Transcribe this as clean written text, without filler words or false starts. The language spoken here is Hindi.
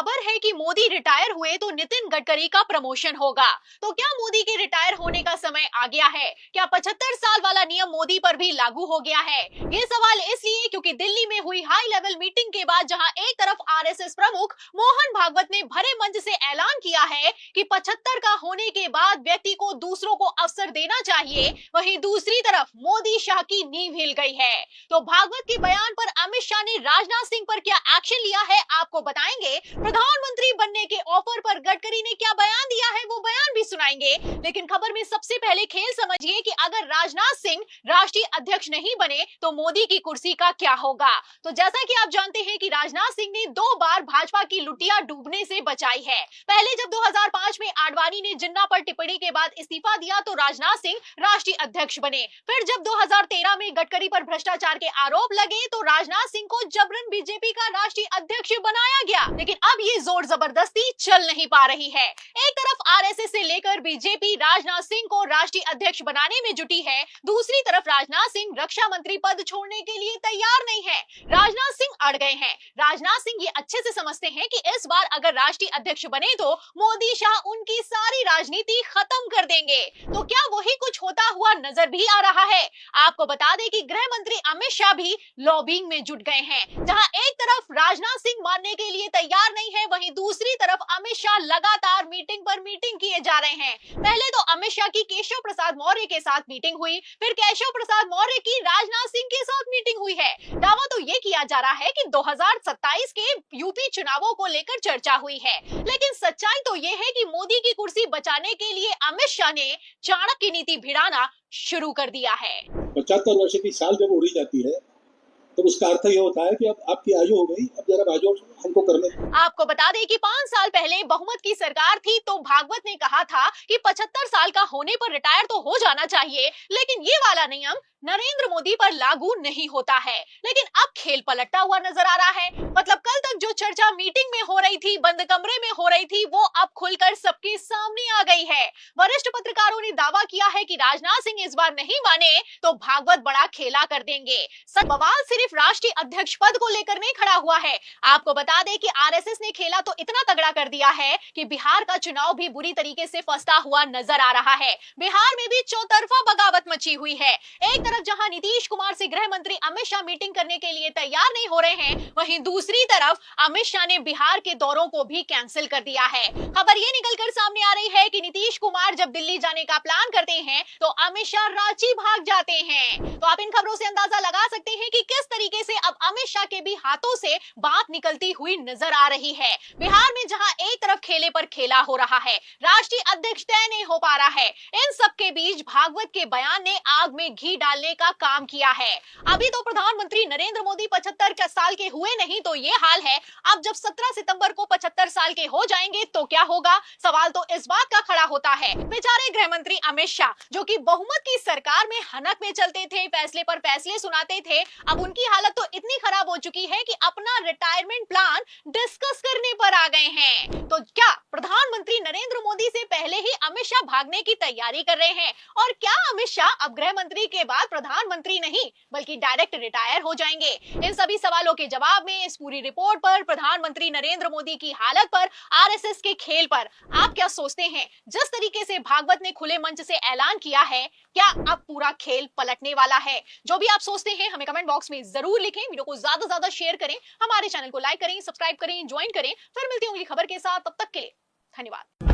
खबर है कि मोदी रिटायर हुए तो नितिन गडकरी का प्रमोशन होगा। तो क्या मोदी के रिटायर होने का समय आ गया है? क्या 75 साल वाला नियम मोदी पर भी लागू हो गया है? ये सवाल इसलिए क्योंकि दिल्ली में हुई हाई लेवल मीटिंग के बाद जहां एक तरफ आरएसएस प्रमुख मोहन भागवत ने भरे मंच से ऐलान किया है कि 75 का होने के बाद व्यक्ति को दूसरों को अवसर देना चाहिए, वहीं दूसरी तरफ मोदी शाह की नींव हिल गई है। तो भागवत के बयान पर अमित शाह ने राजनाथ सिंह पर क्या एक्शन लिया है, आपको बताएंगे। प्रधानमंत्री बनने के ऑफर पर गडकरी ने क्या बयान दिया है, वो बयान भी सुनाएंगे। लेकिन खबर में सबसे पहले खेल समझिए कि अगर राजनाथ सिंह राष्ट्रीय अध्यक्ष नहीं बने तो मोदी की कुर्सी का क्या होगा। तो जैसा कि आप जानते हैं कि राजनाथ सिंह ने 2 बार भाजपा की लुटिया डूबने से बचाई है। पहले जब 2005 में आडवाणी ने जिन्ना पर टिप्पणी के बाद इस्तीफा दिया तो राजनाथ सिंह राष्ट्रीय अध्यक्ष बने। फिर जब 2013 में गडकरी पर भ्रष्टाचार के आरोप लगे तो राजनाथ सिंह को जबरन बीजेपी का राष्ट्रीय अध्यक्ष बनाया गया। लेकिन अब ये जोर जबरदस्ती चल नहीं पा रही है। एक तरफ आरएसएस से लेकर बीजेपी राजनाथ सिंह को राष्ट्रीय अध्यक्ष बनाने में जुटी है, दूसरी तरफ राजनाथ सिंह रक्षा मंत्री पद छोड़ने के लिए तैयार नहीं है। राजनाथ सिंह अड़ गए हैं। राजनाथ सिंह ये अच्छे से समझते हैं कि इस बार अगर राष्ट्रीय अध्यक्ष बने तो मोदी शाह उनकी सारी राजनीति खत्म कर देंगे। तो क्या वही कुछ होता हुआ नजर भी आ रहा है? आपको बता दें कि गृह मंत्री अमित शाह भी लॉबिंग में जुट गए हैं। जहां एक तरफ राजनाथ सिंह मानने के लिए तैयार नहीं है, वहीं दूसरी तरफ अमित शाह लगातार मीटिंग पर मीटिंग किए जा रहे हैं। पहले तो अमित शाह की केशव प्रसाद मौर्य के साथ मीटिंग हुई, फिर केशव प्रसाद मौर्य की राजनाथ सिंह के साथ मीटिंग हुई है। दावा तो ये किया जा रहा है कि 2027 के यूपी चुनावों को लेकर चर्चा हुई है, लेकिन सच्चाई तो ये है कि मोदी की कुर्सी बचाने के लिए अमित शाह ने चाणक्य नीति भिड़ाना शुरू कर दिया है। 75 वर्ष की साल जब उड़ी जाती है तो उसका अर्थ ये होता है कि अब आपकी आयु हो गई, अब जरा बाजू हमको करने। आपको बता दें कि 5 साल पहले बहुमत की सरकार थी तो भागवत ने कहा था कि 75 साल का होने पर रिटायर तो हो जाना चाहिए, लेकिन ये वाला नियम नरेंद्र मोदी पर लागू नहीं होता है। लेकिन अब खेल पलटता हुआ नजर आ रहा है। मतलब कल तक जो चर्चा मीटिंग में हो रही थी, बंद कमरे में हो रही थी, वो अब खुलकर सबके सामने आ गई है। वरिष्ठ पत्रकारों ने दावा किया है कि राजनाथ सिंह इस बार नहीं माने तो भागवत बड़ा खेला कर देंगे। सवाल सिर्फ राष्ट्रीय अध्यक्ष पद को लेकर नहीं खड़ा हुआ है। आपको बता दें कि आरएसएस ने खेला तो इतना तगड़ा कर दिया है कि बिहार का चुनाव भी बुरी तरीके से फंसता हुआ नजर आ रहा है। बिहार में भी चौतरफा बगावत मची हुई है। एक तरफ जहां नीतीश कुमार से गृह मंत्री अमित शाह मीटिंग करने के लिए तैयार नहीं हो रहे हैं, वहीं दूसरी तरफ अमित शाह ने बिहार के दौरों को भी कैंसिल कर दिया है। खबर ये निकलकर सामने आ रही है कि नीतीश कुमार जब दिल्ली जाने का प्लान करते हैं तो अमित शाह रांची भाग जाते हैं। तो आप इन खबरों से अंदाजा लगा सकते हैं कि किस तरीके से अब अमित शाह के भी हाथों से बात निकलती हुई नजर आ रही है। बिहार में जहां एक तरफ खेले पर खेला हो रहा है, राष्ट्रीय अध्यक्ष तय नहीं हो पा रहा है, इन सब के बीच भागवत के बयान ने आग में घी डालने का काम किया है। अभी तो प्रधानमंत्री नरेंद्र मोदी 75 साल के हुए नहीं तो ये हाल है। अब जब 17 सितंबर को 75 साल के हो जाएंगे तो क्या होगा? सवाल तो इस बात का खड़ा होता है। बेचारे गृह मंत्री अमित शाह जो कि बहुमत की सरकार में हनक में चलते थे, फैसले पर फैसले सुनाते थे, अब उनकी हालत तो इतनी खराब हो चुकी है कि अपना रिटायरमेंट प्लान डिस्कस करने पर आ गए हैं। तो क्या प्रधानमंत्री नरेंद्र मोदी से पहले ही अमित शाह भागने की तैयारी कर रहे हैं? और क्या अमित शाह अब गृह मंत्री के बाद प्रधानमंत्री नहीं बल्कि डायरेक्ट रिटायर हो जाएंगे? इन सभी सवालों के जवाब में इस पूरी रिपोर्ट पर, प्रधानमंत्री नरेंद्र मोदी की हालत पर, आरएसएस के खेल पर आप क्या सोचते हैं? जिस तरीके से भागवत ने खुले मंच से ऐलान किया है, क्या अब पूरा खेल पलटने वाला है? जो भी आप सोचते हैं हमें कमेंट बॉक्स में जरूर लिखें। वीडियो को ज्यादा से ज्यादा शेयर करें, हमारे चैनल को लाइक करें, सब्सक्राइब करें, ज्वाइन करें। फिर मिलती हूँ अगली खबर के साथ, तब तक के लिए धन्यवाद।